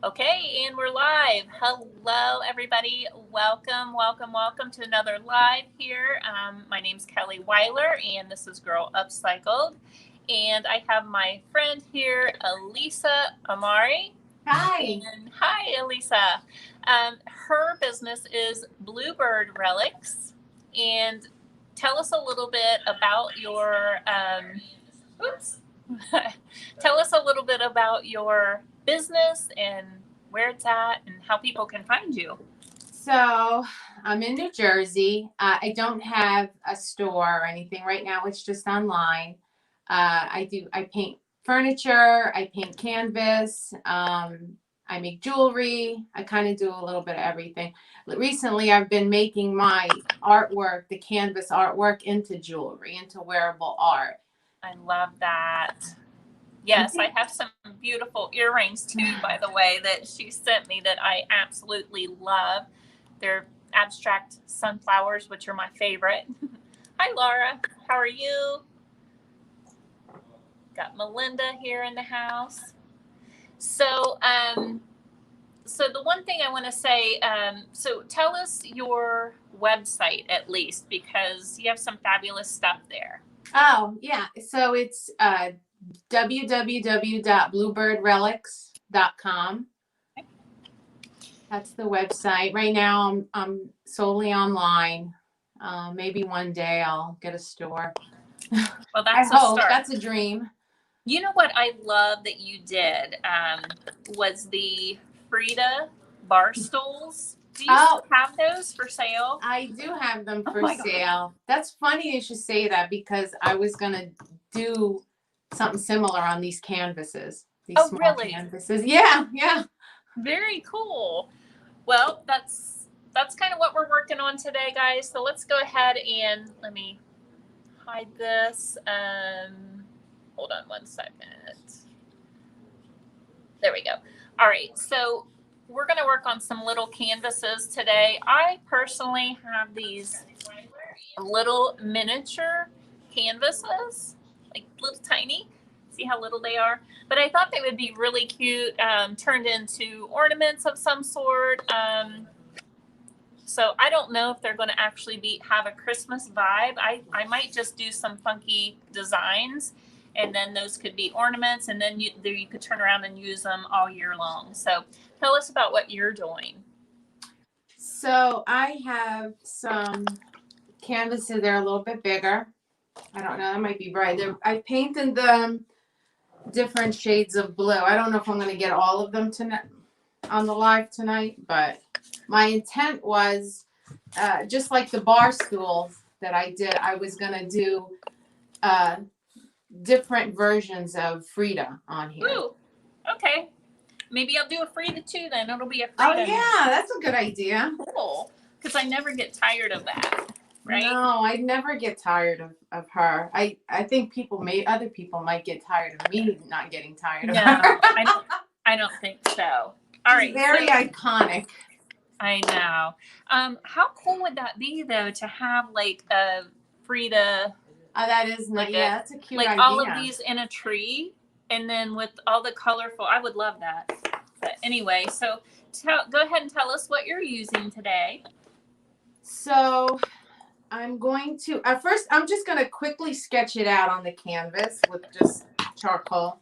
Okay, and we're live. Hello, everybody. Welcome to another live here. My name's Kelly Weiler, and this is Girl Upcycled. And I have my friend here, Elisa Amari. Hi. And hi, Elisa. Her business is Bluebird Relics. And tell us a little bit about your, tell us a little bit about your business and where it's at and how people can find you. So I'm in New Jersey. I don't have a store or anything right now. It's just online. I paint furniture. I paint canvas. I make jewelry. I kind of do a little bit of everything. Recently, I've been making my artwork, the canvas artwork, into jewelry, into wearable art. I love that. Yes, I have some beautiful earrings too, by the way, that she sent me that I absolutely love. They're abstract sunflowers, which are my favorite. Hi, Laura. How are you? Got Melinda here in the house. So the one thing I want to say, so tell us your website at least, because you have some fabulous stuff there. Oh, yeah. So it's www.bluebirdrelics.com. That's the website. Right now I'm solely online. Maybe one day I'll get a store. Well, that's a start. That's a dream. You know what I love that you did was the Frida bar stools. Do you still have those for sale? I do have them for sale. That's funny you should say that, because I was going to do something similar on these canvases. These small canvases. Yeah. Very cool. Well, that's kind of what we're working on today, guys. So let's go ahead and let me hide this. Hold on one second. There we go. All right. So we're going to work on some little canvases today. I personally have these little miniature canvases, like little tiny. See how little they are? But I thought they would be really cute, turned into ornaments of some sort. So I don't know if they're going to actually have a Christmas vibe. I might just do some funky designs, and then those could be ornaments, and then you could turn around and use them all year long. So tell us about what you're doing. So I have some canvases. They're a little bit bigger. I don't know. That might be bright. I painted them different shades of blue. I don't know if I'm going to get all of them tonight on the live tonight, but my intent was just like the bar stool that I did, I was going to do different versions of Frida on here. Ooh, okay. Maybe I'll do a Frida too then. It'll be a Frida. Oh, yeah, that's a good idea. Cool. Because I never get tired of that. Right? No, I never get tired of her. I think other people might get tired of me not getting tired of her. I don't think so. All right. Very iconic. I know. How cool would that be though, to have like a Frida? Oh, that is nice. Yeah, that's a cute idea. Like all of these in a tree, and then with all the colorful. I would love that. But anyway, so go ahead and tell us what you're using today. So I'm going to, at first, I'm just going to quickly sketch it out on the canvas with just charcoal.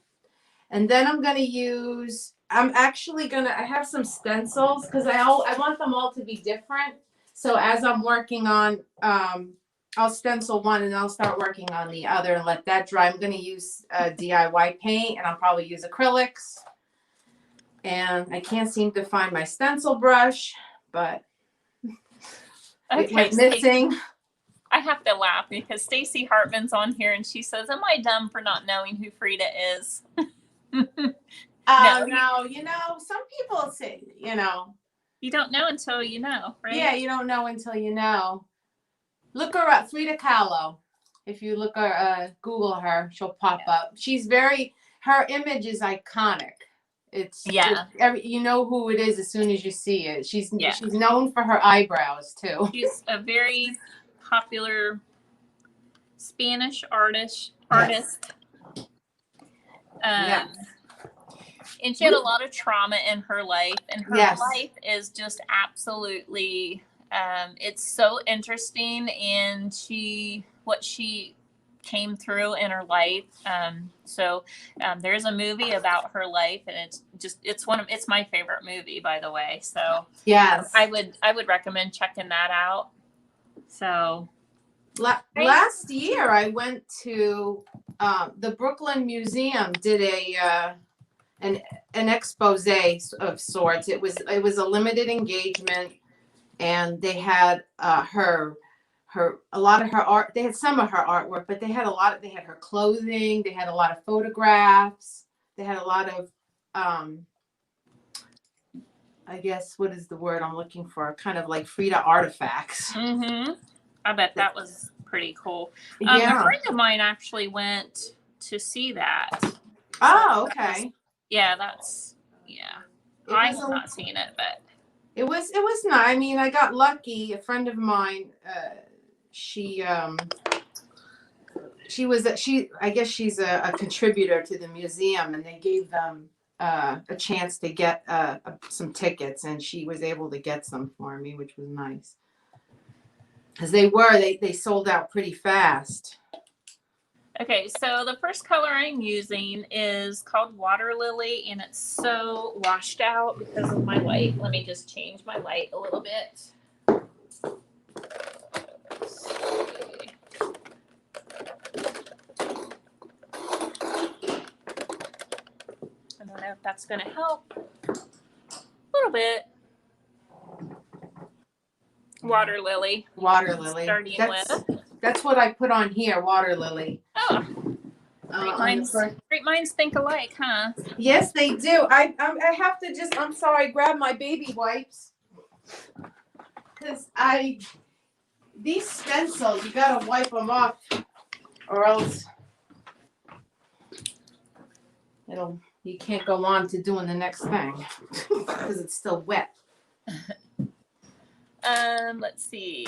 And then I'm going to use, I have some stencils because I want them all to be different. So as I'm working on, I'll stencil one and I'll start working on the other and let that dry. I'm going to use DIY paint, and I'll probably use acrylics. And I can't seem to find my stencil brush, but it went missing. I have to laugh because Stacy Hartman's on here and she says, "Am I dumb for not knowing who Frida is?" No, some people say, you don't know until you know, right? Yeah, you don't know until you know. Look her up, Frida Kahlo. If you Google her, she'll pop up. Her image is iconic. You know who it is as soon as you see it. She's known for her eyebrows too. She's a very popular Spanish artist. Yes. And she had a lot of trauma in her life, and her Yes. life is just absolutely, it's so interesting, and what she came through in her life. There's a movie about her life, and it's my favorite movie, by the way. So Yes. I would recommend checking that out. So last year I went to the Brooklyn Museum, did an expose of sorts. It was a limited engagement, and they had a lot of her art. They had some of her artwork, but they had her clothing. They had a lot of photographs. They had a lot of I guess, what is the word I'm looking for? Kind of like Frida artifacts. Mm-hmm. I bet that was pretty cool. Yeah. A friend of mine actually went to see that. Oh, okay. I have not seen it, but it was not. I mean, I got lucky. A friend of mine, I guess she's a contributor to the museum, and they gave them a chance to get some tickets, and she was able to get some for me, which was nice. Because they sold out pretty fast. Okay, so the first color I'm using is called Water Lily, and it's so washed out because of my light. Let me just change my light a little bit. I don't know if that's going to help. A little bit. Water Lily. Water Lily. That's what I put on here, Water Lily. Oh. Great minds think alike, huh? Yes, they do. I have to just, I'm sorry, grab my baby wipes. Because these stencils, you got to wipe them off or else you can't go on to doing the next thing because it's still wet. Let's see.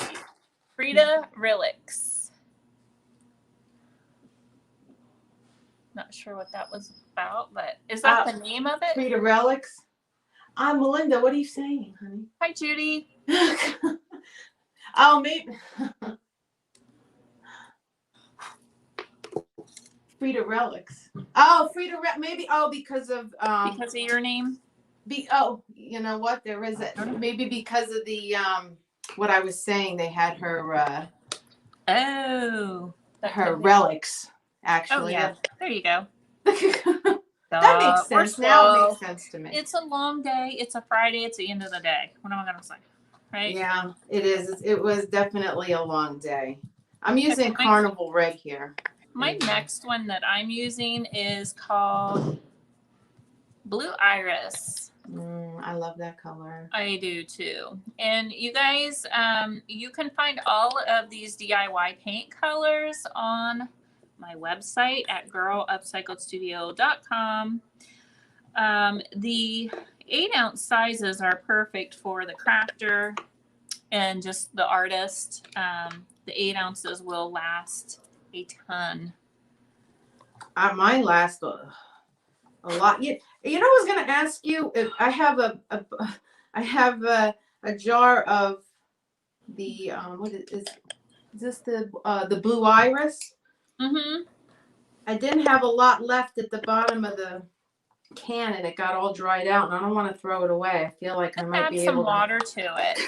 Frida Relics. Not sure what that was about, but is that the name of it? Frida Relics. Melinda, what are you saying, honey? Hi, Judy. Oh, maybe. Frida Relics. Oh, maybe. Oh, because of your name. You know what? There is maybe because of the what I was saying. They had her. Her relics. Actually. Oh yeah. There you go. That makes sense. Now it makes sense to me. It's a long day. It's a Friday. It's the end of the day. What am I gonna say? Right? Yeah, it is. It was definitely a long day. I'm using Carnival Red here. My next one that I'm using is called Blue Iris. I love that color. I do too. And you guys, you can find all of these DIY paint colors on my website at girlupcycledstudio.com. The 8-ounce sizes are perfect for the crafter and just the artist. The 8 ounces will last a ton. Mine last a lot. You know, I was going to ask you if I have a jar of the what is this the Blue Iris? Mm-hmm. I didn't have a lot left at the bottom of the can, and it got all dried out, and I don't want to throw it away. I feel like I might be able to add some water to it.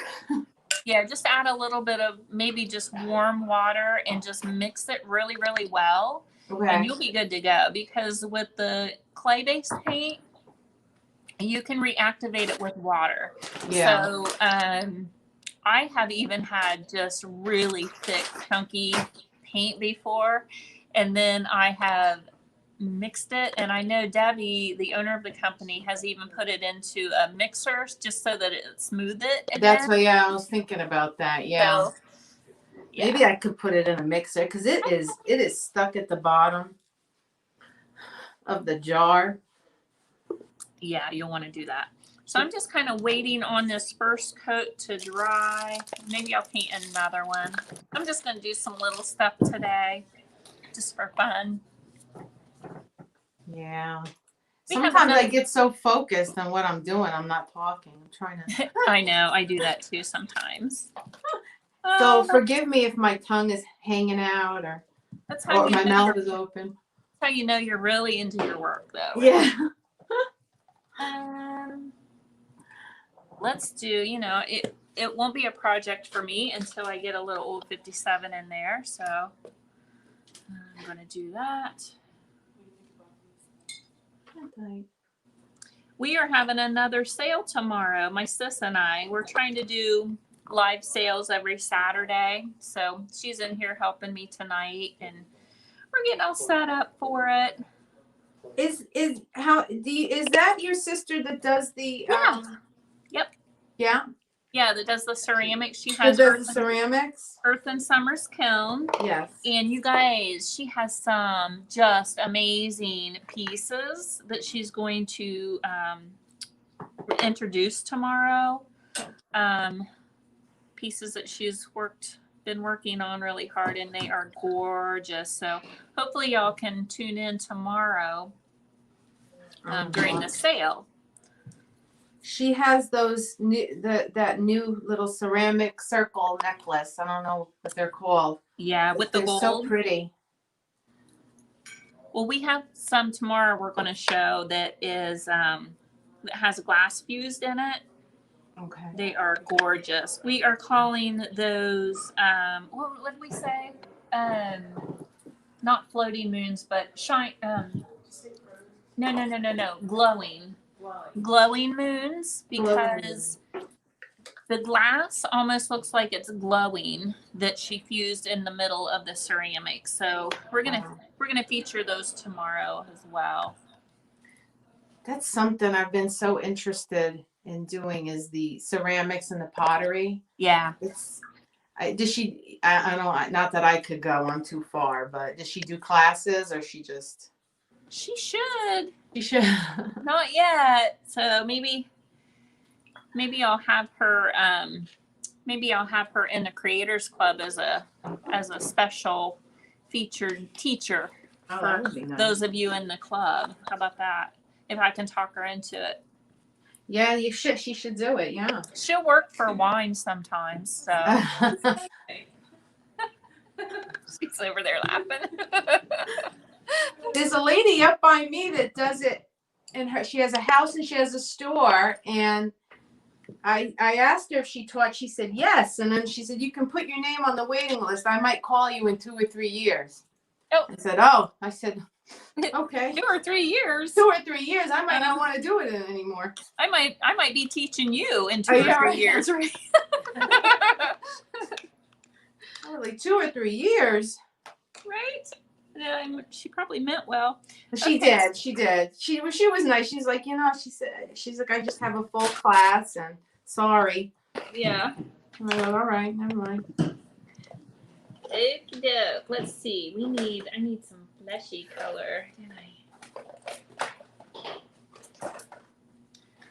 Yeah, just add a little bit of maybe just warm water and just mix it really, really well. Okay. And you'll be good to go, because with the clay-based paint, you can reactivate it with water. Yeah. So I have even had just really thick, chunky paint before, and then I have mixed it, and I know Debbie, the owner of the company, has even put it into a mixer just so that it smooth it again. That's what, yeah, I was thinking about that. Yeah. So, yeah. Maybe I could put it in a mixer, because it is stuck at the bottom of the jar. Yeah, you'll want to do that. So I'm just kind of waiting on this first coat to dry. Maybe I'll paint another one. I'm just going to do some little stuff today just for fun. Yeah. Sometimes I get so focused on what I'm doing, I'm not talking. I'm trying to. I know, I do that too sometimes. So forgive me if my tongue is hanging out or my mouth is open. That's how you know you're really into your work, though. Yeah. Let's do, it won't be a project for me until I get a little old 57 in there. So I'm going to do that. We are having another sale tomorrow. My sis and I, we're trying to do live sales every Saturday. So she's in here helping me tonight and we're getting all set up for it. Is that your sister that does the Yep. Yeah? Yeah, that does the ceramics. She has the ceramics. Earth and Summer's kiln. Yes. And you guys, she has some just amazing pieces that she's going to introduce tomorrow. Pieces that she's been working on really hard, and they are gorgeous. So hopefully y'all can tune in tomorrow during the sale. She has those that new little ceramic circle necklace. I don't know what they're called. Yeah, with the gold. So pretty. Well, we have some tomorrow we're going to show that is that has glass fused in it. Okay. They are gorgeous. We are calling those what did we say? Not floating moons, but shine no. Glowing moons, because the glass almost looks like it's glowing that she fused in the middle of the ceramic. So we're gonna feature those tomorrow as well. That's something I've been so interested in doing, is the ceramics and the pottery. Yeah. Does she? I don't. Not that I could go. I'm too far. But does she do classes, or she just? She should. She should. Not yet. So maybe I'll have her. Maybe I'll have her in the Creators Club as a special featured teacher for nice. Those of you in the club. How about that? If I can talk her into it. Yeah, you should. She should do it. Yeah. She'll work for wine sometimes. So she's over there laughing. There's a lady up by me that does it, and she has a house and she has a store. And I asked her if she taught. She said yes, and then she said you can put your name on the waiting list. I might call you in 2 or 3 years. Oh. I said, okay. 2 or 3 years. 2 or 3 years. I might not want to do it anymore. I might be teaching you in 2 or 3 years. Right. Really, 2 or 3 years. Right. Yeah, she probably meant well. She did. She was nice. She's like, she's like, I just have a full class and sorry. Yeah. All right, never mind. Okey-doke. Let's see. I need some fleshy color.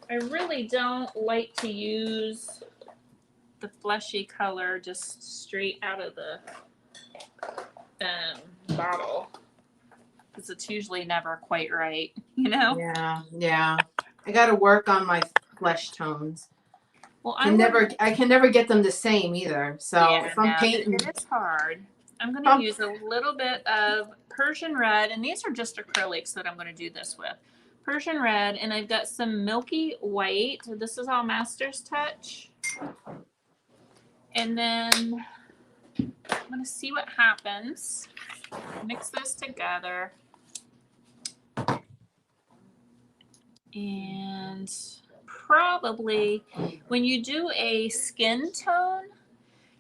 I really don't like to use the fleshy color just straight out of the bottle, because it's usually never quite right, Yeah. I got to work on my flesh tones. Well, I can never get them the same either. So if I'm painting, it's hard. I'm going to use a little bit of Persian red, and these are just acrylics that I'm going to do this with. Persian red, and I've got some milky white. This is all Master's Touch. And then I'm going to see what happens. Mix this together. And probably when you do a skin tone,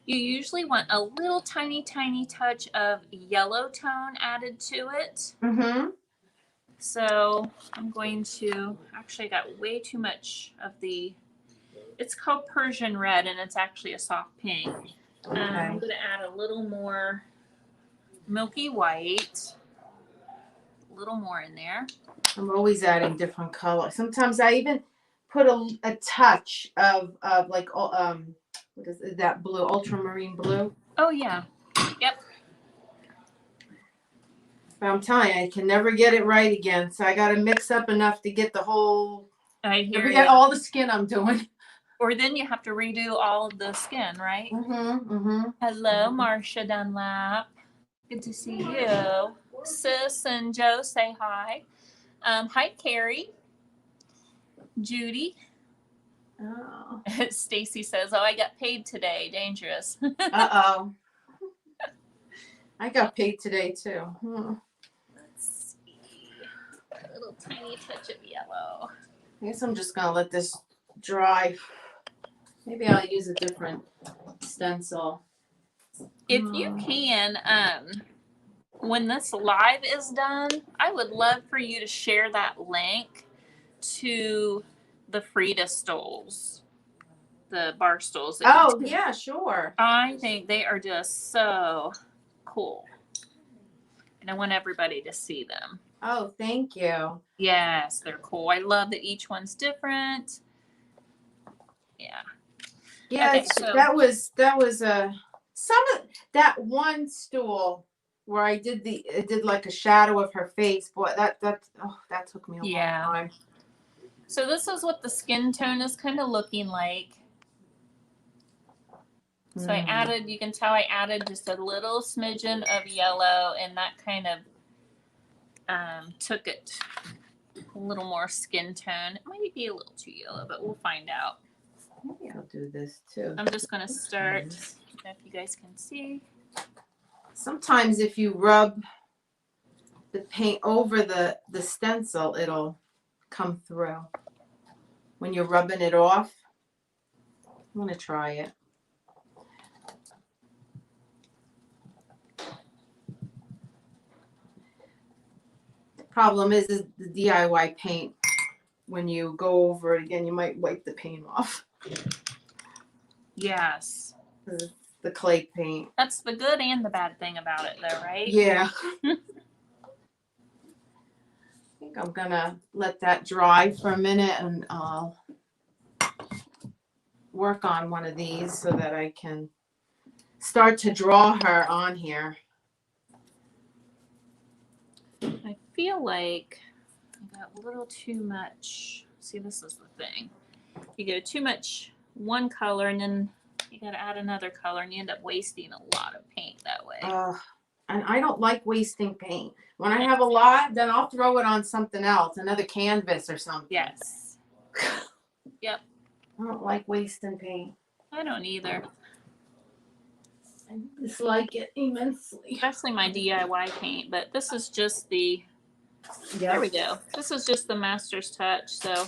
you usually want a little tiny touch of yellow tone added to it. Mm-hmm. So I'm going to, actually I got way too much of it's called Persian red, and it's actually a soft pink. Okay. I'm going to add a little more milky white, a little more in there. I'm always adding different colors. Sometimes I even put a touch of like what is that blue, ultramarine blue? Oh yeah, yep. But I'm telling you, I can never get it right again. So I got to mix up enough to get the whole, I hear get you. all the skin I'm doing. Or then you have to redo all of the skin, right? Mm-hmm. Hello, Marcia Dunlap. Good to see you. Sis and Joe say hi. Hi, Carrie. Judy. Oh. Stacy says, "Oh, I got paid today. Dangerous." Uh-oh. I got paid today too. Let's see. A little tiny touch of yellow. I guess I'm just gonna let this dry. Maybe I'll use a different stencil. If you can, when this live is done, I would love for you to share that link to the Frida stoles, the bar stools. Oh, yeah, sure. I think they are just so cool. And I want everybody to see them. Oh, thank you. Yes, they're cool. I love that each one's different. Yeah. Yeah, Okay, so that was some of that one stool where I did like a shadow of her face. Boy, that took me a long time. So this is what the skin tone is kind of looking like. So I added, you can tell I added just a little smidgen of yellow, and that kind of took it a little more skin tone. It might be a little too yellow, but we'll find out. Maybe I'll do this too. I'm just going to start, if you guys can see. Sometimes if you rub the paint over the stencil, it'll come through. When you're rubbing it off, I'm going to try it. Problem is the DIY paint. When you go over it again, you might wipe the paint off. Yes. The clay paint. That's the good and the bad thing about it, though, right? Yeah. I think I'm gonna let that dry for a minute, and I'll work on one of these so that I can start to draw her on here. I feel like I got a little too much. See, this is the thing. You go too much one color, and then you got to add another color, and you end up wasting a lot of paint that way. And I don't like wasting paint. When I have a lot, then I'll throw it on something else, another canvas or something. Yes. Yep. I don't like wasting paint. I don't either. I dislike it immensely. Especially my DIY paint, but this is just the, there we go. This is just the master's touch, so.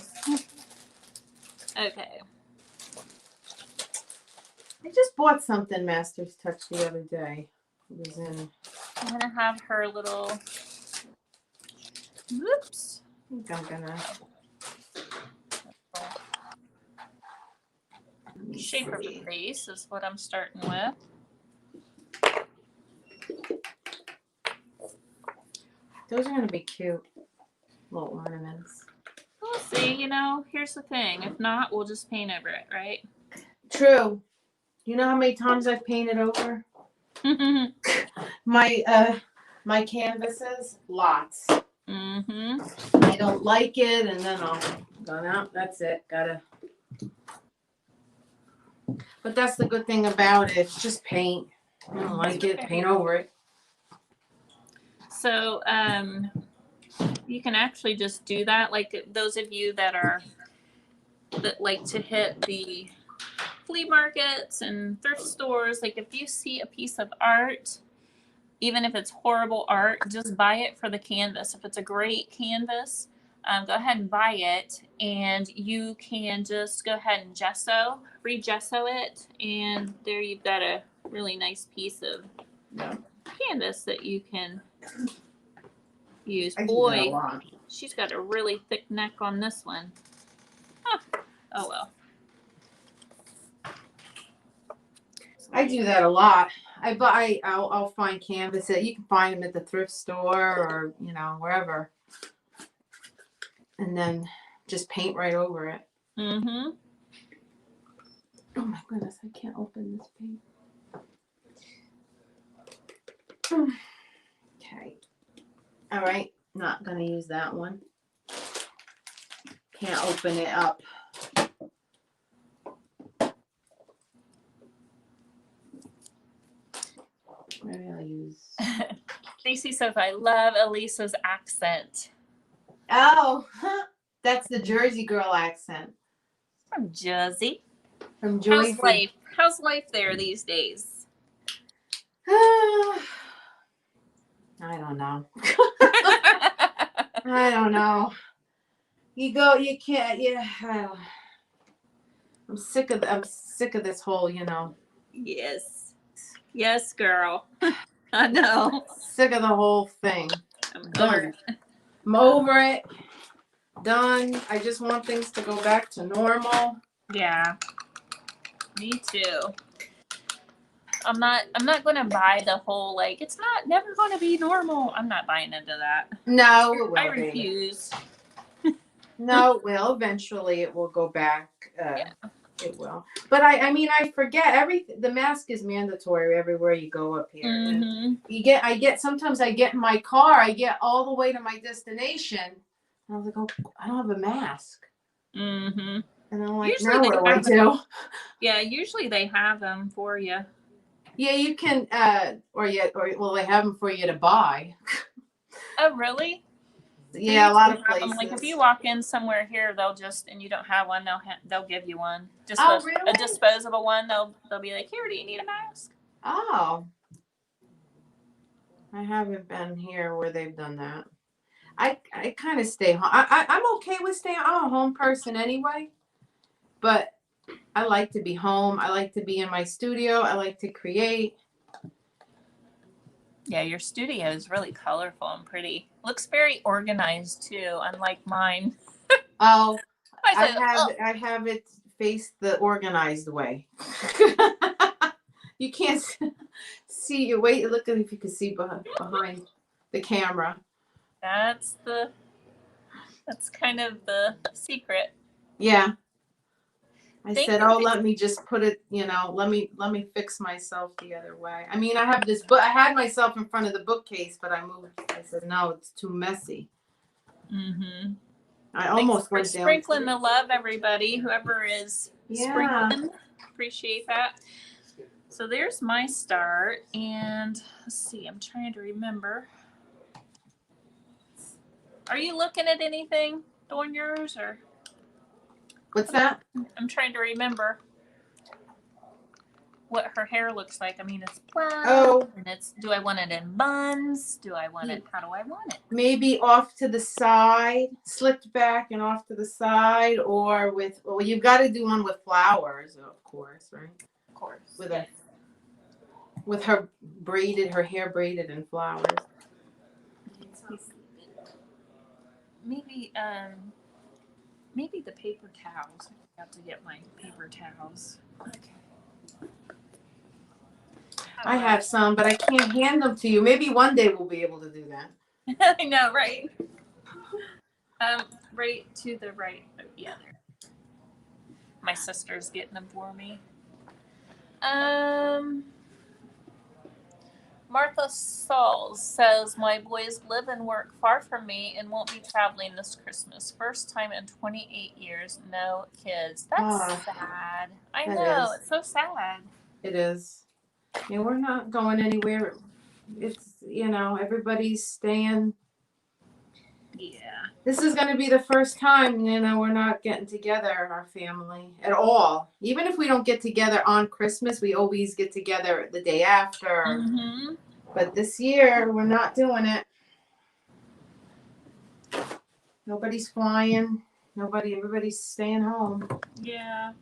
Okay. I just bought something Master's Touch the other day. It was in. I'm going to have her little, whoops. I think I'm gonna Shape of the face is what I'm starting with. Those are gonna be cute little ornaments. We'll see, you know, here's the thing. If not, we'll just paint over it, right? True. You know how many times I've painted over my canvases? Lots. I don't like it, and then I'll go, no, that's it. Gotta. But that's the good thing about it. It's just paint. I don't like it. Paint over it. So you can actually just do that. Like those of you that like to hit the flea markets and thrift stores, like if you see a piece of art, even if it's horrible art, just buy it for the canvas. If it's a great canvas, go ahead and buy it, and you can just go ahead and re-gesso it, and there you've got a really nice piece of canvas that you can use. Boy, she's got a really thick neck on this one. Huh. Oh well. I do that a lot. I'll find canvas. You can find them at the thrift store or, you know, wherever. And then just paint right over it. Oh my goodness, I can't open this paint. Okay. All right, not gonna use that one. Can't open it up. Maybe I'll use. Stacy says, I love Elisa's accent. Oh, that's the Jersey girl accent. From Jersey. From How's Jersey. life? How's life there these days? I don't know. I don't know. You can't. Yeah. I'm sick of this whole. Yes. Yes, girl. I know. Sick of the whole thing. I'm Done. I'm over it. Done. I just want things to go back to normal. Yeah. Me too. I'm not gonna buy the whole it's never gonna be normal. I'm not buying into that. No, it will I be. refuse. No, it will. Eventually it will go back. Yeah. It will. But I mean, I forget everything. The mask is mandatory everywhere you go up here. Mm-hmm. And sometimes I get in my car, I get all the way to my destination. And I was like, oh, I don't have a mask. Mm-hmm. And I'm like, Usually now what do I do? Yeah, usually they have them for you. Yeah, you can, or they have them for you to buy. Oh, really? Yeah, a lot of places. Like if you walk in somewhere here, and you don't have one, they'll give you one. Just really? a disposable one. They'll be like, here, do you need a mask? Oh. I haven't been here where they've done that. I kind of stay home. I'm okay with staying. I'm a home person anyway. But I like to be home. I like to be in my studio. I like to create. Yeah, your studio is really colorful and pretty. Looks very organized too, unlike mine. Oh, I have it face the organized way. You can't see. Wait, look at if you can see behind the camera. That's kind of the secret. Yeah. I said, oh, let me just put it, let me fix myself the other way. I mean, I have this book. I had myself in front of the bookcase, but I moved. I said, no, it's too messy. Mm-hmm. I almost went down. Sprinkling the love, everybody. Whoever is sprinkling, appreciate that. So there's my start, and let's see. I'm trying to remember. Are you looking at anything on yours, or what's that? I'm trying to remember what her hair looks like. I mean, it's blonde. Oh, and do I want it in buns? How do I want it? Maybe off to the side, slicked back and off to the side, or you've got to do one with flowers, of course, right? Of course. With her hair braided in flowers. Maybe the paper towels. I have to get my paper towels. Okay. I have some, but I can't hand them to you. Maybe one day we'll be able to do that. I know, right? Right to the right. Yeah, there. My sister's getting them for me. Martha Sauls says, my boys live and work far from me and won't be traveling this Christmas. First time in 28 years, no kids. That's sad. I know, it's so sad. It is. Yeah, we're not going anywhere. It's, everybody's staying. Yeah. This is going to be the first time, we're not getting together, our family, at all. Even if we don't get together on Christmas, we always get together the day after. Mm-hmm. But this year, we're not doing it. Nobody's flying. Everybody's staying home. Yeah.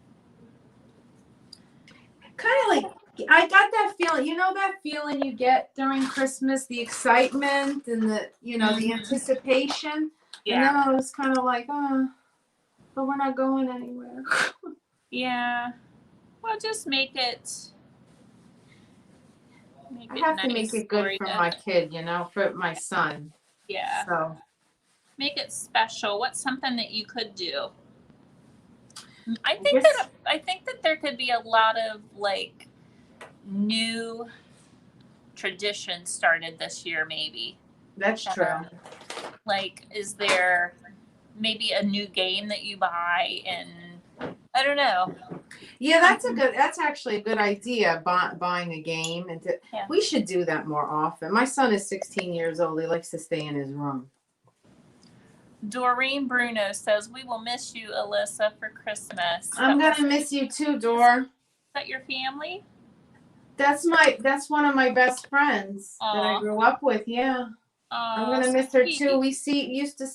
Kind of like, I got that feeling, that feeling you get during Christmas, the excitement and the anticipation. Yeah. And then I was kind of like, but we're not going anywhere. Yeah. Well, just make it. I have to make it good for my kid, for my son. Yeah. So. Make it special. What's something that you could do? I think that there could be a lot of new traditions started this year, maybe. That's true. Like, is there maybe a new game that you buy? And I don't know. Yeah, that's actually a good idea, buying a game. Yeah. We should do that more often. My son is 16 years old. He likes to stay in his room. Doreen Bruno says, we will miss you, Elisa, for Christmas. I'm going to miss you too, Dor. Is that your family? That's one of my best friends that I grew up with. Yeah. I'm going to miss her too. We used to,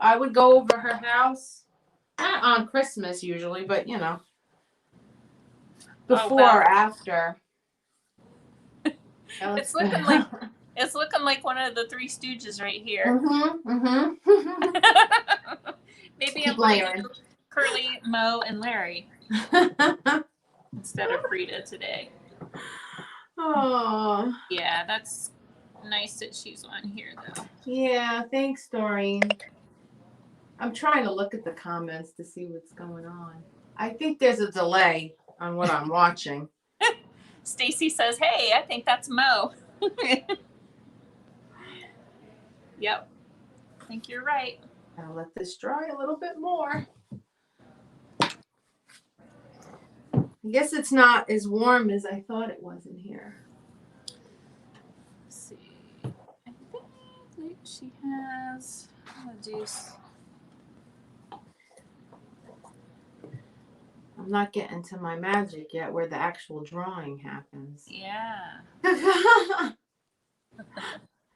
I would go over her house, not on Christmas usually, but before or after. It's looking like one of the Three Stooges right here. Maybe I'm playing Curly, Moe, and Larry instead of Frida today. Oh. Yeah, that's nice that she's on here though. Yeah, thanks, Doreen. I'm trying to look at the comments to see what's going on. I think there's a delay on what I'm watching. Stacy says, hey, I think that's Moe. Yep. I think you're right. I'll let this dry a little bit more. I guess it's not as warm as I thought it was in here. Let's see. I think she has a juice. I'm not getting to my magic yet where the actual drawing happens. Yeah.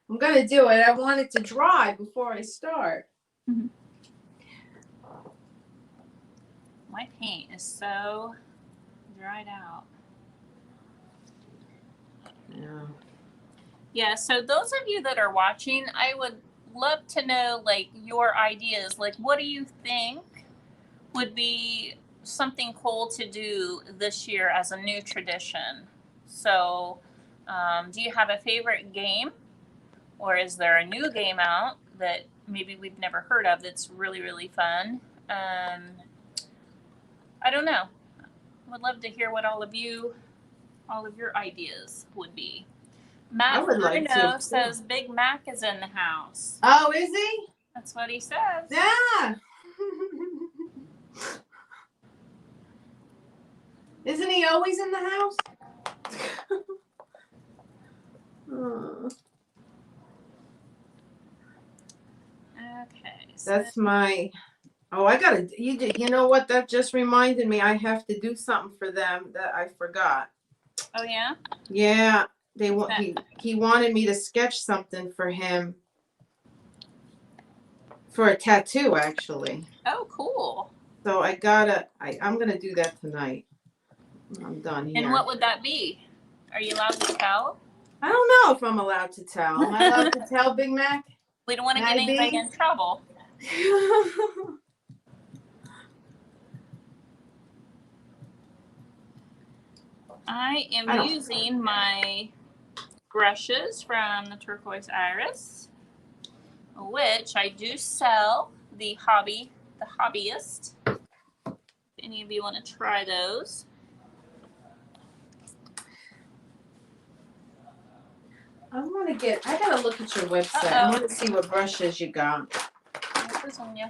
I'm going to do it. I want it to dry before I start. Mm-hmm. My paint is so dried out. Yeah. Yeah, so those of you that are watching, I would love to know, like, your ideas. Like, what do you think would be something cool to do this year as a new tradition? So, do you have a favorite game? Or is there a new game out that maybe we've never heard of that's really, really fun? I don't know. Would love to hear what all of your ideas would be. Matt Bruno says Big Mac is in the house. Oh, is he? That's what he says. Yeah. Isn't he always in the house? Okay. So that's my. Oh, I gotta. You know what? That just reminded me. I have to do something for them that I forgot. Oh yeah. Yeah. He wanted me to sketch something for him for a tattoo, actually. Oh, cool. So I'm gonna do that tonight. I'm done here. And what would that be? Are you allowed to tell? I don't know if I'm allowed to tell. Am I allowed to tell, Big Mac? We don't want to get anybody in trouble. I am using my brushes from the Turquoise Iris, which I do sell the Hobbyist. If any of you want to try those. I gotta look at your website. I want to see what brushes you got. This on you.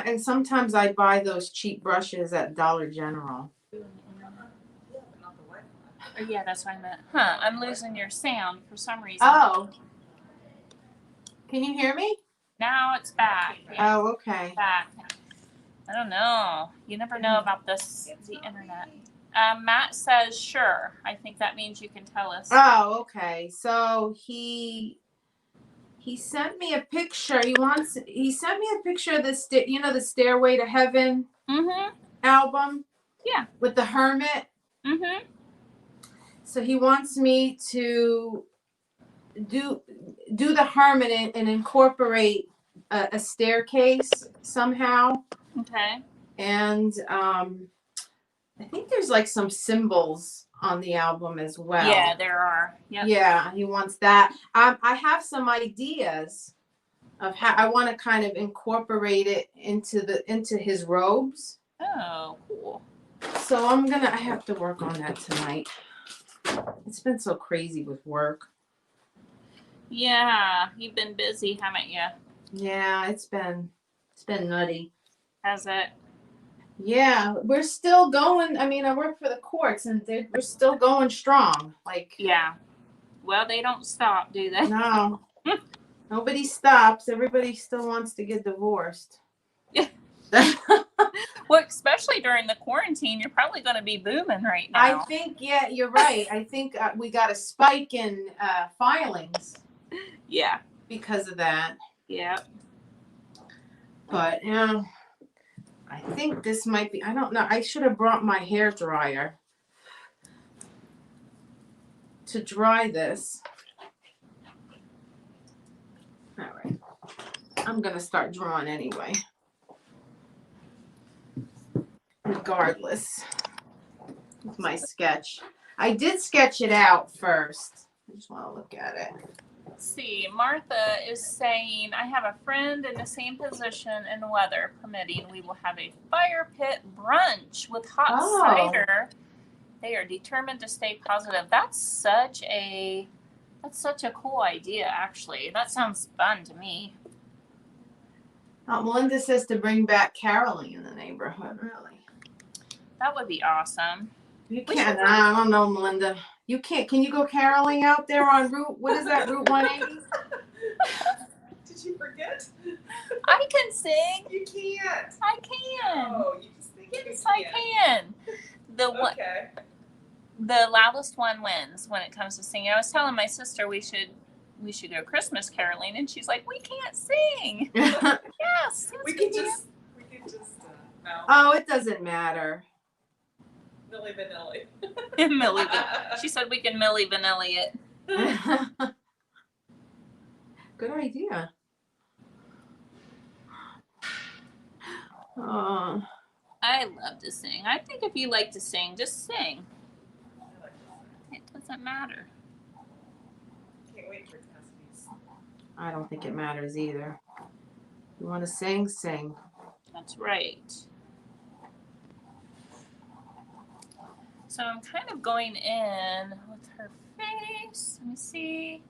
And sometimes I buy those cheap brushes at Dollar General. Oh, yeah, that's what I meant. Huh, I'm losing your sound for some reason. Oh. Can you hear me? Now it's back. Yeah, oh, okay. Back. I don't know. You never know about the internet. Matt says, sure. I think that means you can tell us. Oh, okay. So he sent me a picture. He sent me a picture of the Stairway to Heaven album. Yeah. With the hermit. Mm-hmm. So he wants me to do the hermit and incorporate a staircase somehow. Okay. And I think there's like some symbols on the album as well. Yeah, there are. Yep. Yeah, he wants that. I have some ideas of how I want to kind of incorporate it into his robes. Oh, cool. So I have to work on that tonight. It's been so crazy with work. Yeah, you've been busy, haven't you? Yeah, it's been nutty. Has it? Yeah, we're still going. I mean, I work for the courts, and we're still going strong. Like, Yeah. Well, they don't stop, do they? no, nobody stops. Everybody still wants to get divorced. Yeah. Well, especially during the quarantine, you're probably going to be booming right now. I think, yeah, you're right. I think we got a spike in filings. Yeah. Because of that. Yeah. But, I think this might be, I don't know. I should have brought my hair dryer to dry this. All right. I'm going to start drawing anyway. Regardless of my sketch. I did sketch it out first. I just want to look at it. Let's see. Martha is saying, I have a friend in the same position and weather permitting. We will have a fire pit brunch with hot cider. They are determined to stay positive. That's such a cool idea, actually. That sounds fun to me. Melinda says to bring back caroling in the neighborhood. Really? That would be awesome. You can't. I don't know, Melinda. You can't. Can you go caroling out there on Route? What is that? Route 180? Did you forget? I can sing. You can't. I can. Oh, you just think Yes, you I can. Okay. The loudest one wins when it comes to singing. I was telling my sister we should go Christmas caroling, and she's like, "We can't sing." Yes. We could just. No. Oh, it doesn't matter. Milli Vanilli. Milli Vanilli. She said we can Milli Vanilli it. Good idea. I love to sing. I think if you like to sing, just sing. It doesn't matter. Can't wait for Cassidy's. I don't think it matters either. You want to sing, sing. That's right. So I'm kind of going in with her face. Let me see.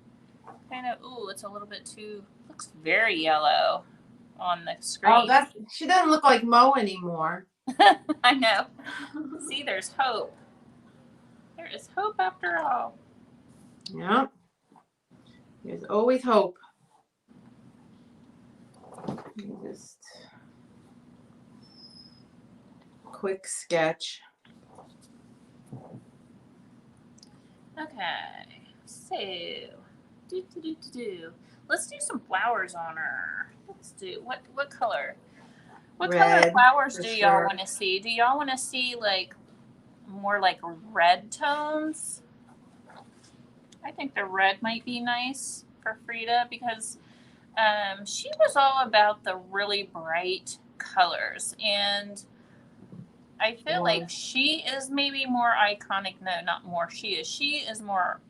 Kind of, ooh, it's a little bit too, looks very yellow on the screen. Oh, she doesn't look like Mo anymore. I know. See, there's hope. There is hope after all. Yeah. There's always hope. Just quick sketch. Okay. So, let's do some flowers on her. Let's do what color? What color flowers do y'all want to see? Do y'all want to see like more like red tones? I think the red might be nice for Frida because she was all about the really bright colors, and I feel like she is maybe more iconic. No, not more. She is more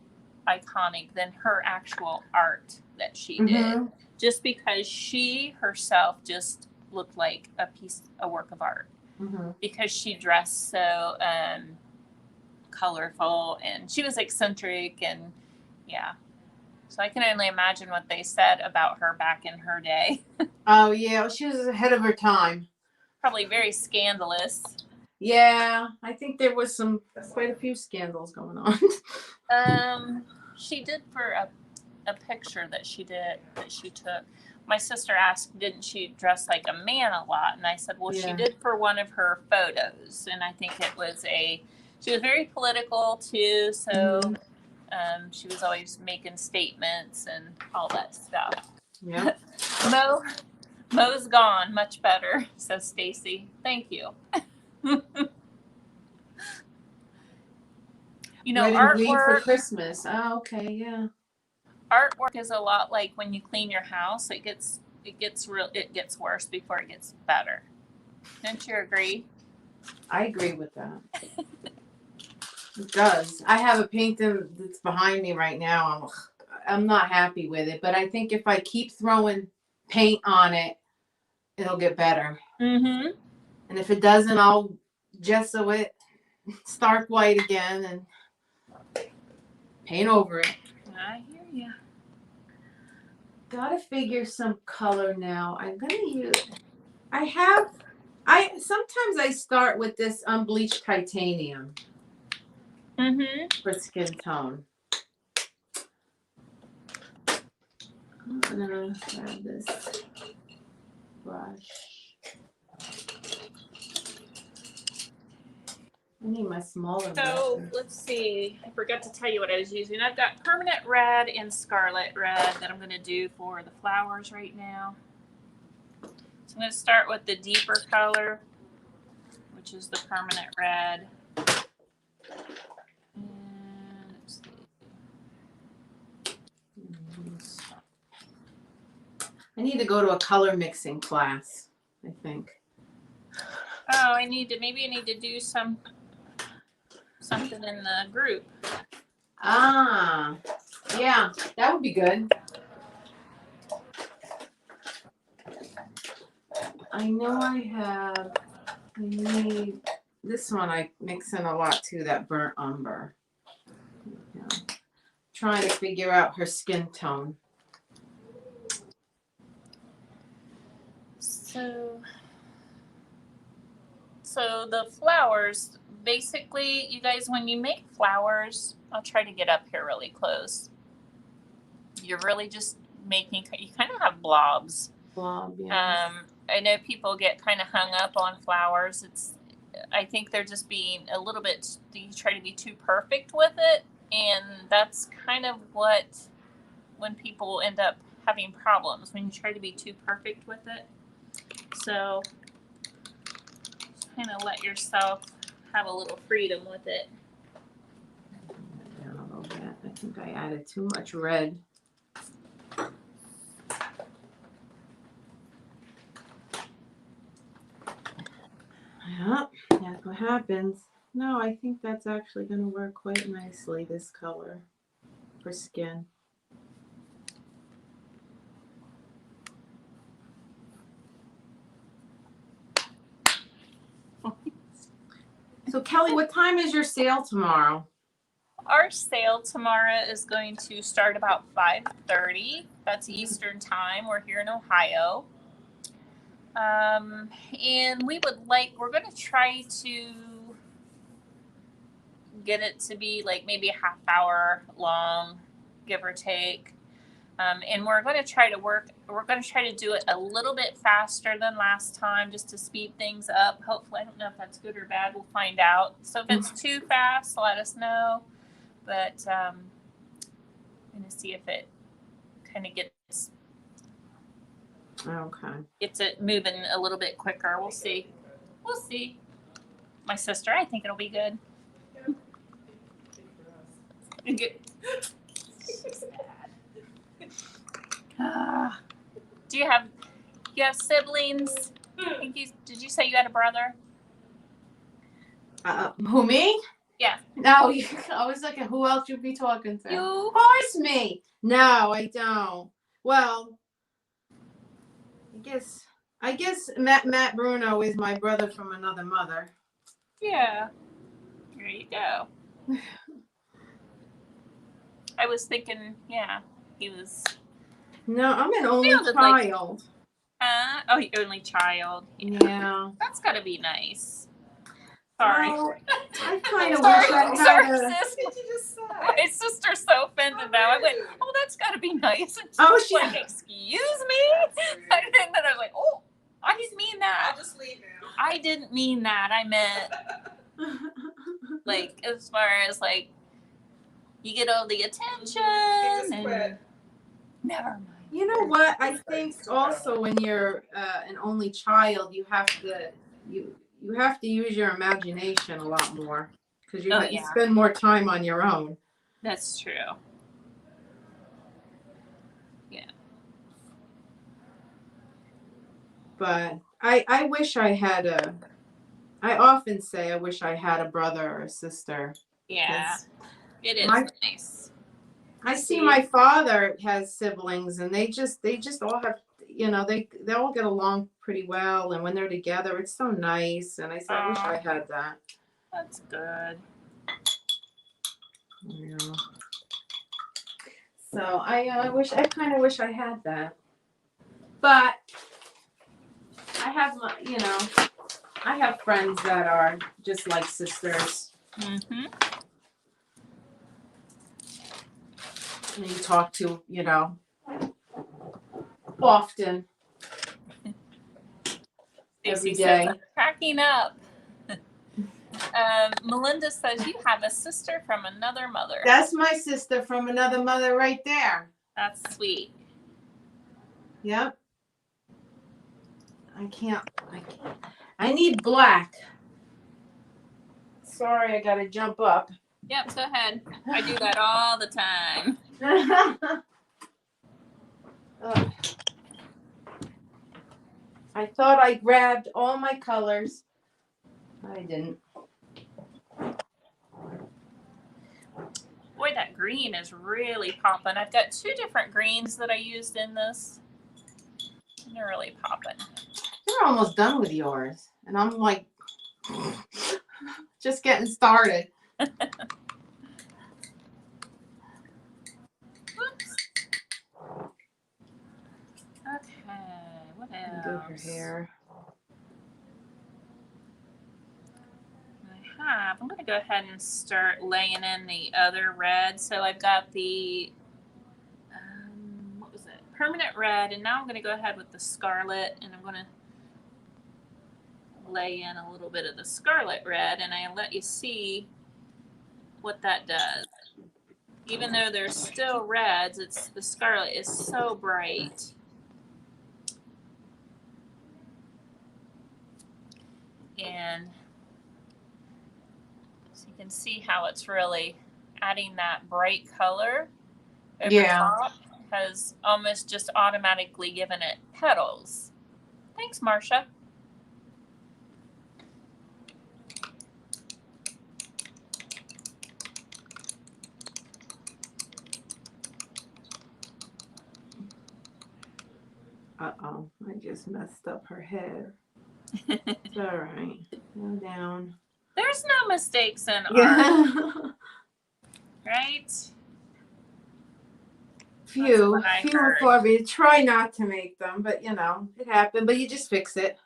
iconic than her actual art that she did, just because she herself just looked like a work of art, because she dressed so colorful and she was eccentric, and yeah. So I can only imagine what they said about her back in her day. Oh yeah, she was ahead of her time. Probably very scandalous. Yeah, I think there was quite a few scandals going on. She did for a picture that she took. My sister asked, didn't she dress like a man a lot? And I said, well, she did for one of her photos. And I think she was very political too. So she was always making statements and all that stuff. Yeah. Mo's gone, much better. So Stacy, thank you. You know, artwork for Christmas. Oh, okay, yeah. Artwork is a lot like when you clean your house. It gets worse before it gets better. Don't you agree? I agree with that. It does. I have a painting that's behind me right now. I'm not happy with it, but I think if I keep throwing paint on it, it'll get better. And if it doesn't, I'll gesso it, stark white again, and paint over it. I hear you. Gotta figure some color now. I'm gonna use. Sometimes I start with this unbleached titanium for skin tone. I'm gonna grab this brush. I need my smaller So brush. let's see. I forgot to tell you what I was using. I've got permanent red and scarlet red that I'm going to do for the flowers right now. So I'm going to start with the deeper color, which is the permanent red. And let's see. I need to go to a color mixing class, I think. Oh, maybe I need to do something in the group. Ah, yeah, that would be good. I know I need this one. I mix in a lot too, that burnt umber. Yeah. Trying to figure out her skin tone. So the flowers, basically, you guys, when you make flowers, I'll try to get up here really close. You're really just making, you kind of have blobs. Blob, yeah. I know people get kind of hung up on flowers. I think they're just being a little bit, you try to be too perfect with it. And that's kind of when people end up having problems, when you try to be too perfect with it. So kind of let yourself have a little freedom with it. Yeah, a little bit. I think I added too much red. Yep, that's what happens. No, I think that's actually going to work quite nicely, this color for skin. So Kelly, what time is your sale tomorrow? Our sale tomorrow is going to start about 5:30. That's Eastern time. We're here in Ohio. And we're going to try to get it to be like maybe a half hour long, give or take. And we're going to try to do it a little bit faster than last time just to speed things up. Hopefully, I don't know if that's good or bad. We'll find out. So if it's too fast, let us know. But I'm going to see if it kind of gets it moving a little bit quicker. We'll see. We'll see. My sister, I think it'll be good. Do you have siblings? Did you say you had a brother? Who, me? Yeah. No, I was like, who else you'd be talking to? You. Of course, me. No, I don't. Well, I guess Matt Bruno is my brother from another mother. Yeah. There you go. I was thinking, yeah, he was. No, I'm an only child. You're only child. Yeah. That's gotta be nice. Sorry. Well, I kind of wish I had sis. What did you just say? My sister's so offended now. I went, oh, that's gotta be nice. And she's like, excuse me? And then I was like, oh, I didn't mean that. I'll just leave now. I didn't mean that. I meant, like, as far as, like, you get all the attention and never mind. You know what? I think also when you're an only child, you have to use your imagination a lot more because you spend more time on your own. That's true. Yeah. But I wish I had I often say I wish I had a brother or a sister. Yeah. It is nice. I see my father has siblings and they just all have, you know, they all get along pretty well, and when they're together, it's so nice. And I said, I wish I had that. That's good. Yeah. So I kind of wish I had that, but I have my, you know, I have friends that are just like sisters. Mm-hmm. And you talk to, you know, often. Every Stacy says, day. I'm cracking up. Melinda says, you have a sister from another mother. That's my sister from another mother right there. That's sweet. Yep. I need black. Sorry, I gotta jump up. Yep, go ahead. I do that all the time. Ugh. I thought I grabbed all my colors. I didn't. Boy, that green is really popping. I've got 2 different greens that I used in this. And they're really popping. You're almost done with yours. And I'm like, just getting started. Whoops. Okay, what else? Do her hair. I'm going to go ahead and start laying in the other red. So I've got the, what was it? Permanent red. And now I'm going to go ahead with the scarlet. And I'm going to lay in a little bit of the scarlet red. And I'll let you see what that does. Even though there's still reds, the scarlet is so bright. And so you can see how it's really adding that bright color over top. Has almost just automatically given it petals. Thanks, Marcia. Uh-oh, I just messed up her head. It's all right. Go down. There's no mistakes in art, Yeah. right? Few and far between. Try not to make them, but you know, it happened. But you just fix it.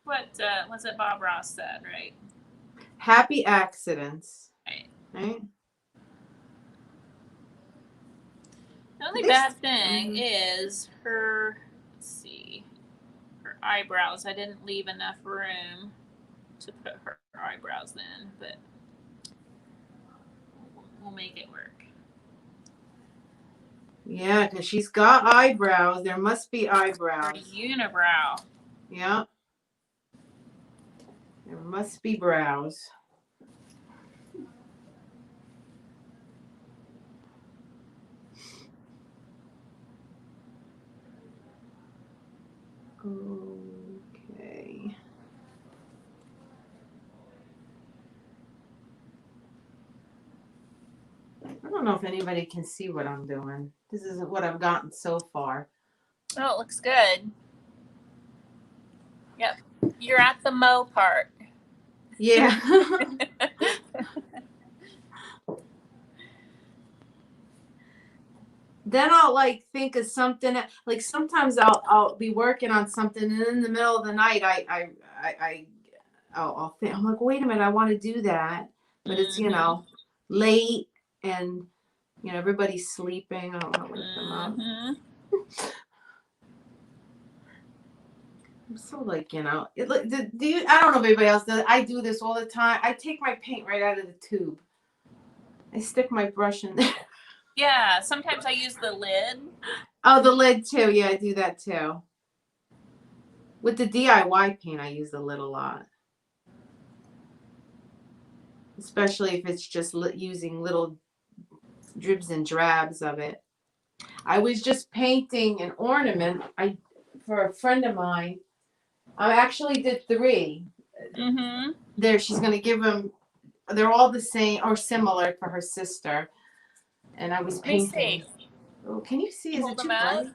What was it Bob Ross said, right? Happy accidents. Right? The only bad thing is her, let's see, her eyebrows. I didn't leave enough room to put her eyebrows in, but we'll make it work. Yeah, because she's got eyebrows. There must be Her eyebrows. unibrow. Yeah. There must be brows. Okay. I don't know if anybody can see what I'm doing. This isn't what I've gotten so far. Oh, it looks good. Yep. You're at the mow part. Yeah. Then I'll like think of something, like sometimes I'll be working on something, and in the middle of the night I'll think, I'm like, wait a minute, I want to do that, but it's, you know, late, and you know, everybody's sleeping. I don't want to wake them up. I'm so like, you know, I don't know if anybody else does. I do this all the time. I take my paint right out of the tube. I stick my brush in there. Yeah, sometimes I use the lid. Oh, the lid too. Yeah, I do that too. With the DIY paint, I use the lid a lot. Especially if it's just using little dribs and drabs of it. I was just painting an ornament for a friend of mine. I actually did 3. There, she's going to give them, they're all the same or similar for her sister. And I was painting. Oh, can you see? Is it too bright?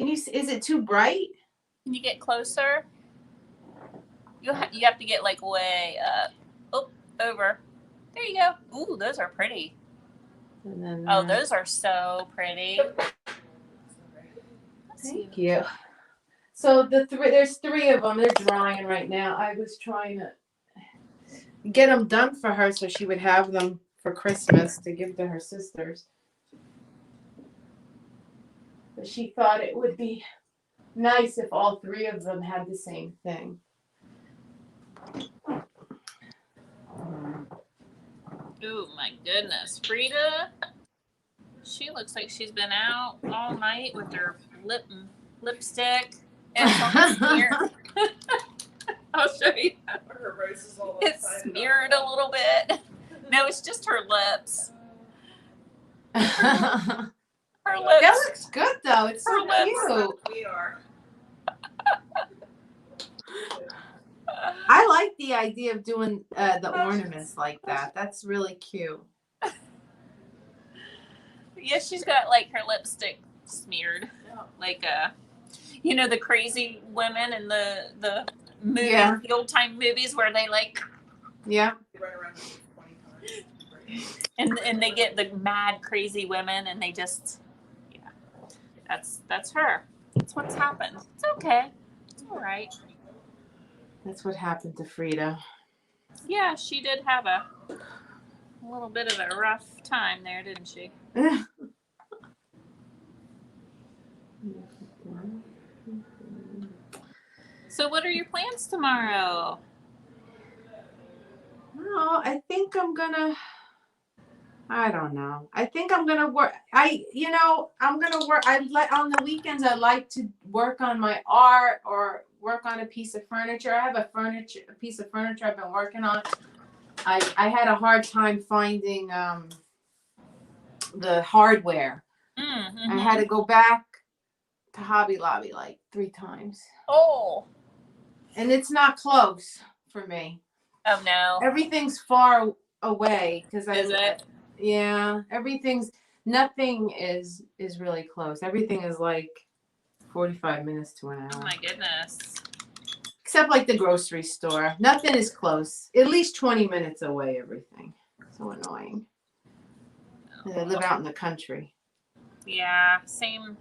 Can you? Is it too bright? Can you get closer? You have to get like way up. Oh, over. There you go. Ooh, those are pretty. And then Oh, those are so pretty. Thank you. So there's 3 of them. They're drying right now. I was trying to get them done for her so she would have them for Christmas to give to her sisters. But she thought it would be nice if all 3 of them had the same thing. Oh my goodness, Frida. She looks like she's been out all night with her lipstick. And it's almost smeared. I'll show you. Her roses all It's upside smeared a little bit. No, it's just her lips. That Her lips. looks good though. It's so Her lips. cute. We are. I like the idea of doing the ornaments like that. That's really cute. Yeah, she's got like her lipstick smeared. Like you know, the crazy women in the movie, Yeah. the old time movies where they like Yeah. Run around 20 times. and they get the mad crazy women and they just that's her. That's what's happened. It's okay. It's all right. That's what happened to Frida. Yeah, she did have a little bit of a rough time there, didn't she? So what are your plans tomorrow? No, I think I'm gonna. I don't know. I think I'm gonna work. I'm gonna work. On the weekends. I like to work on my art or work on a piece of furniture. I have a piece of furniture I've been working on. I had a hard time finding the hardware. Mm-hmm. I had to go back to Hobby Lobby like 3 times. Oh. And it's not close for me. Oh no. Everything's far away because Is it? Yeah, nothing is really close. Everything is like 45 minutes to an hour. Oh my goodness. Except like the grocery store. Nothing is close. At least 20 minutes away, everything. So annoying. I live out in the country. Yeah, same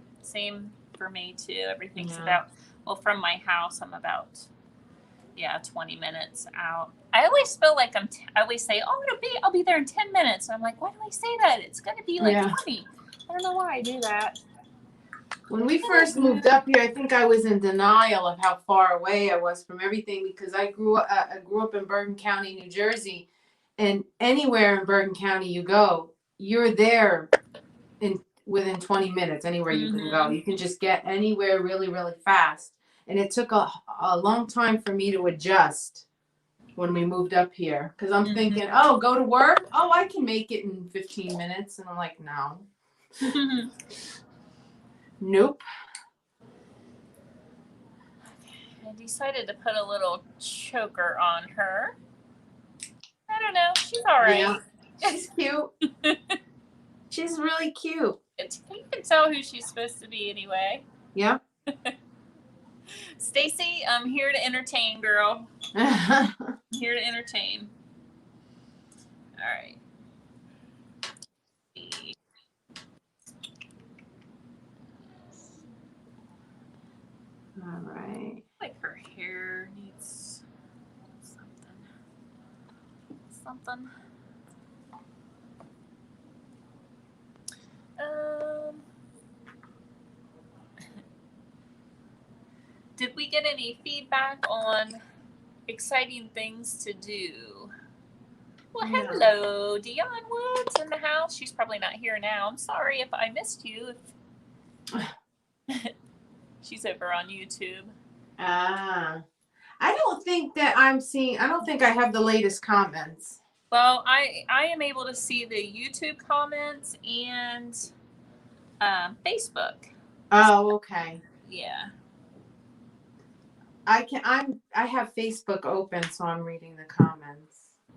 for me too. Everything's Yeah. from my house, I'm about 20 minutes out. I always feel like I always say, "Oh, I'll be there in 10 minutes." And I'm like, "Why do I say that? It's going to be like 20." I don't know why I do that. When we first moved up here, I think I was in denial of how far away I was from everything because I grew up in Bergen County, New Jersey, and anywhere in Bergen County you go, you're there within 20 minutes. Anywhere you can go, you can just get anywhere really, really fast. And it took a long time for me to adjust when we moved up here because I'm thinking, oh, go to work. Oh, I can make it in 15 minutes, and I'm like, no. Nope. I decided to put a little choker on her. I don't know. She's all right. Yeah. She's cute. She's really cute. You can tell who she's supposed to be anyway. Yeah. Stacy, I'm here to entertain, girl. I'm here to entertain. All right. All right. Like her hair needs something. Did we get any feedback on exciting things to do? Well, hello, Dionne Woods in the house. She's probably not here now. I'm sorry if I missed you. She's over on YouTube. I don't think I have the latest comments. Well, I am able to see the YouTube comments and Facebook. Oh, okay. Yeah. I have Facebook open, so I'm reading the comments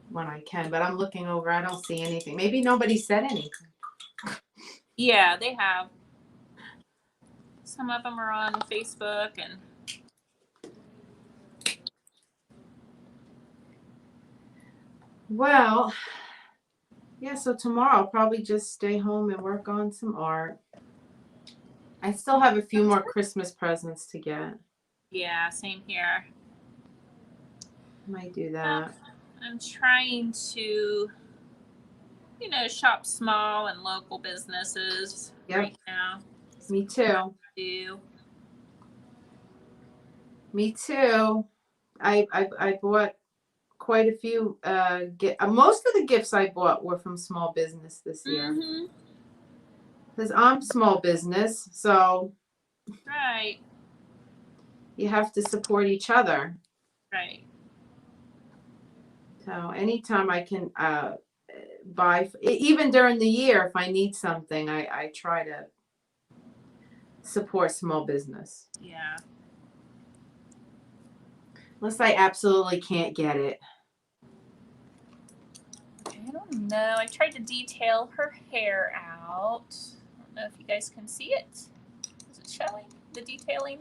when I can, but I'm looking over. I don't see anything. Maybe nobody said anything. Yeah, they have. Some of them are on Facebook and Well, yeah, so tomorrow I'll probably just stay home and work on some art. I still have a few more Christmas presents to get. yeah, same here. Might do that. I'm trying to, shop small and local businesses right now. Me too. Do. Me too. I bought quite a few most of the gifts I bought were from small business this year. Mm-hmm. Because I'm small business, so Right. you have to support each other. Right. So anytime I can buy, even during the year, if I need something, I try to support small business. Yeah. Unless I absolutely can't get it. I don't know. I tried to detail her hair out. I don't know if you guys can see it. Is it showing the detailing?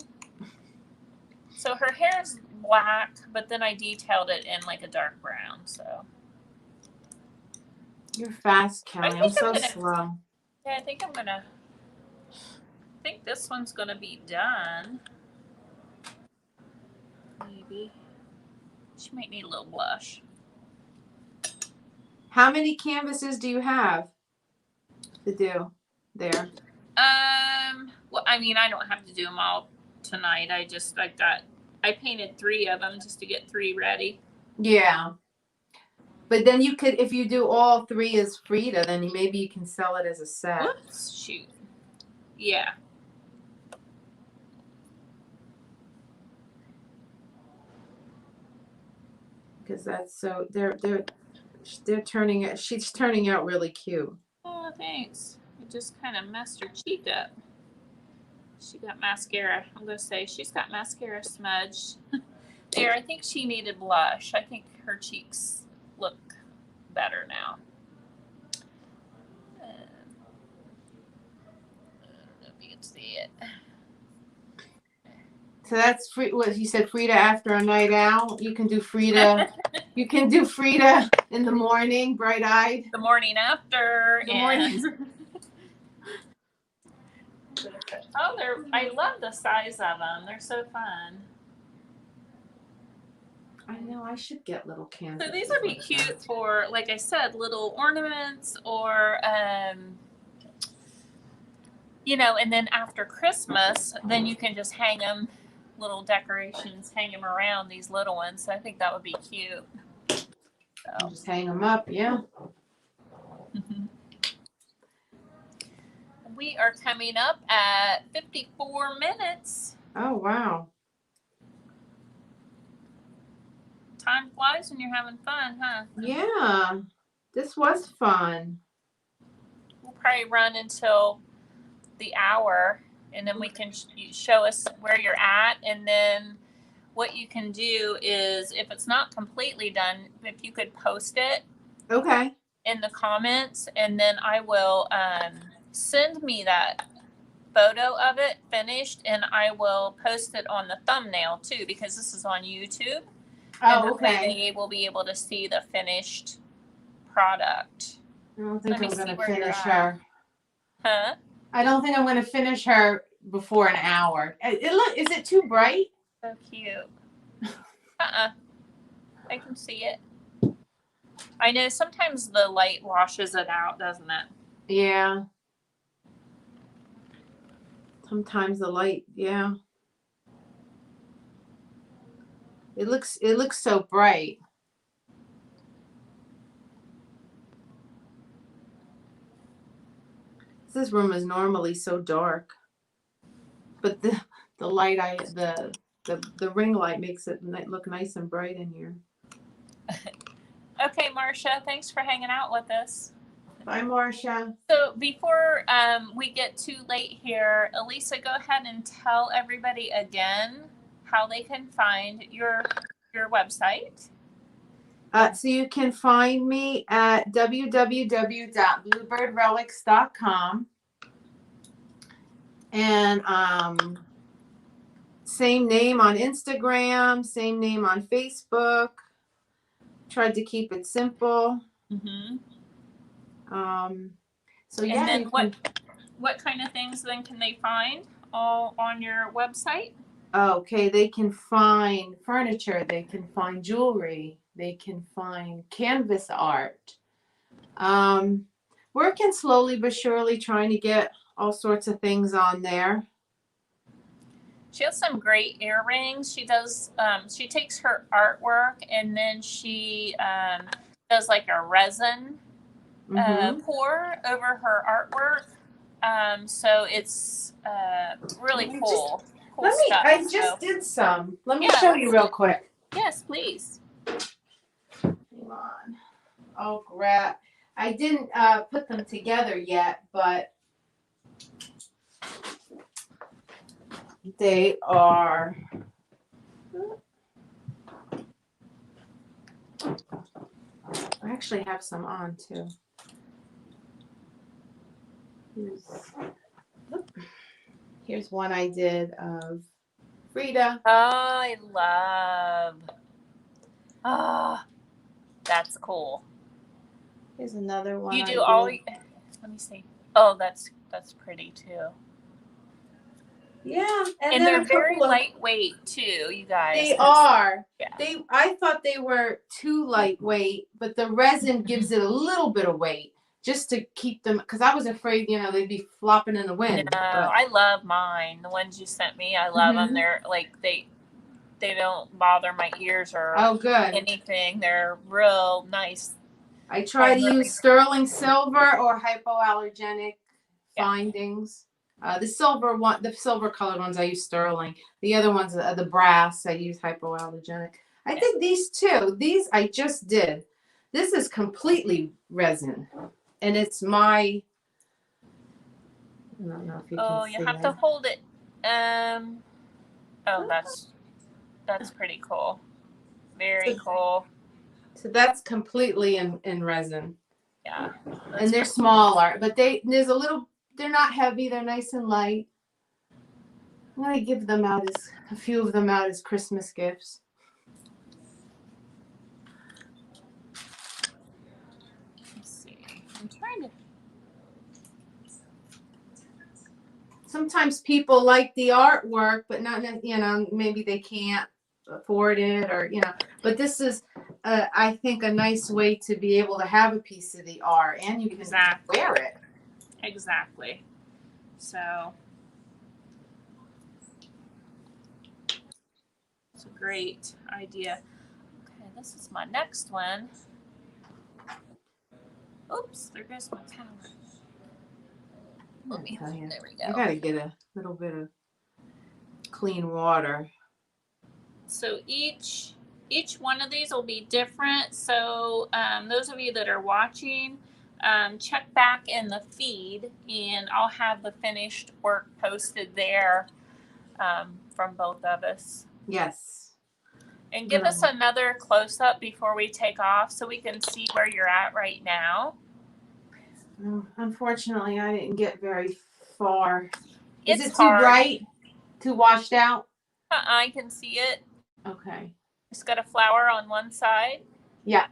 So her hair is black, but then I detailed it in like a dark brown. So You're fast, Kelly. I'm so gonna, slow. Yeah, I think this one's gonna be done. Maybe. She might need a little blush. How many canvases do you have to do there? Well, I mean, I don't have to do them all tonight. I painted 3 of them just to get 3 ready. Yeah. But then you could, if you do all 3 as Frida, then maybe you can sell it as a set. Whoops, shoot. Yeah. Because that's so they're turning out. She's turning out really cute. Oh, thanks. I just kind of messed her cheek up. She got mascara. I'm gonna say she's got mascara smudge. There, I think she needed blush. I think her cheeks look better now. I don't know if you can see it. So that's free. What you said, Frida after a night out. You can do Frida. You can do Frida in the morning, bright-eyed. The morning after. The morning. Oh, I love the size of them. They're so fun. I know. I should get little candles. So these would be cute for, like I said, little ornaments or, and then after Christmas, then you can just hang them, little decorations, hang them around these little ones. So I think that would be cute. So. Just hang them up, yeah. We are coming up at 54 minutes. Oh, wow. Time flies when you're having fun, huh? Yeah. This was fun. We'll probably run until the hour, and then we can show us where you're at. And then what you can do is, if it's not completely done, if you could post it Okay. in the comments, and then I will send me that photo of it finished, and I will post it on the thumbnail too, because this is on YouTube. Oh, okay. They will be able to see the finished product. I don't think I'm going to finish you're her. Huh? I don't think I'm going to finish her before an hour. Is it too bright? So cute. I can see it. I know sometimes the light washes it out, doesn't it? Yeah. Sometimes the light, yeah. It looks so bright. This room is normally so dark, but the light the ring light makes it look nice and bright in here. Okay, Marcia, thanks for hanging out with us. Bye, Marcia. So before we get too late here, Elisa, go ahead and tell everybody again how they can find your website. So you can find me at www.bluebirdrelics.com. And same name on Instagram, same name on Facebook. Tried to keep it simple. Mm-hmm. So And yeah, then what kind of things then can they find all on your website? okay, they can find furniture, they can find jewelry, they can find canvas art. Working slowly but surely, trying to get all sorts of things on there. She has some great earrings. She does. She takes her artwork and then she does like a resin pour over her artwork. So it's really cool. Cool stuff. I just did some. Let me Yeah, show you real quick. Yes, please. Hang on. I'll grab. I didn't put them together yet, but they are. I actually have some on too. Here's one I did of Frida. Oh, I love. Ah, that's cool. Here's another one. You do all. Let me see. Oh, that's pretty too. Yeah, And they're very lightweight too, you guys. They are. Yeah. I thought they were too lightweight, but the resin gives it a little bit of weight just to keep them. Because I was afraid, they'd be flopping in the wind. No, I love mine. The ones you sent me, I love them. They're like they don't bother my ears or anything. They're real nice. I try to use sterling silver or hypoallergenic findings. The silver colored ones I use sterling. The other ones, the brass, I use hypoallergenic. I think these I just did. This is completely resin, and it's my. I don't know if you can see you have to hold it. Oh, that's pretty cool. Very cool. So that's completely in resin. Yeah. And they're smaller, but they're not heavy. They're nice and light. I'm gonna give them out as a few of them out as Christmas gifts. Let's see. I'm trying to. Sometimes people like the artwork, but not maybe they can't afford it or But this is, I think, a nice way to be able to have a piece of the art, and you can wear it. Exactly. So it's a great idea. Okay, this is my next one. Oops, there goes my power. There we go. I gotta get a little bit of clean water. So each one of these will be different. So those of you that are watching, check back in the feed and I'll have the finished work posted there from both of us. Yes. And give us another close-up before we take off so we can see where you're at right now. Unfortunately, I didn't get very far. Is it too hard. bright? Too washed out? I can see it. Okay. It's got a flower on one side. Yeah.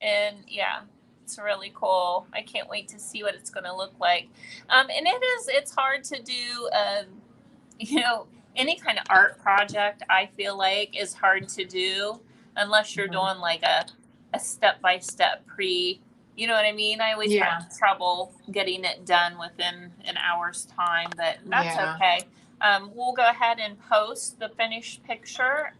And yeah, it's really cool. I can't wait to see what it's going to look like. And it's hard to do, any kind of art project, I feel like, is hard to do unless you're doing like a step-by-step you know what I mean? I always have trouble getting it done within an hour's time, but that's okay. We'll go ahead and post the finished picture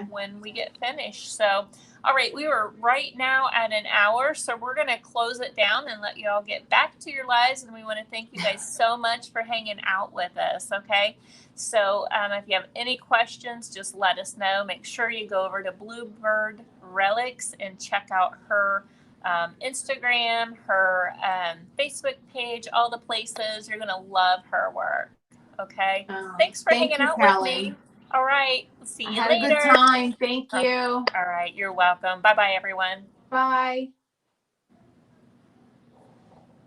when we get finished. So, all right, we were right now at an hour, so we're going to close it down and let you all get back to your lives. And we want to thank you guys so much for hanging out with us, okay? So if you have any questions, just let us know. Make sure you go over to Bluebird Relics and check out her Instagram, her Facebook page, all the places. You're going to love her work. Okay. Thanks for hanging out with me. All right. We'll see you later. Had a good time. Thank you. All right. You're welcome. Bye-bye, everyone. Bye.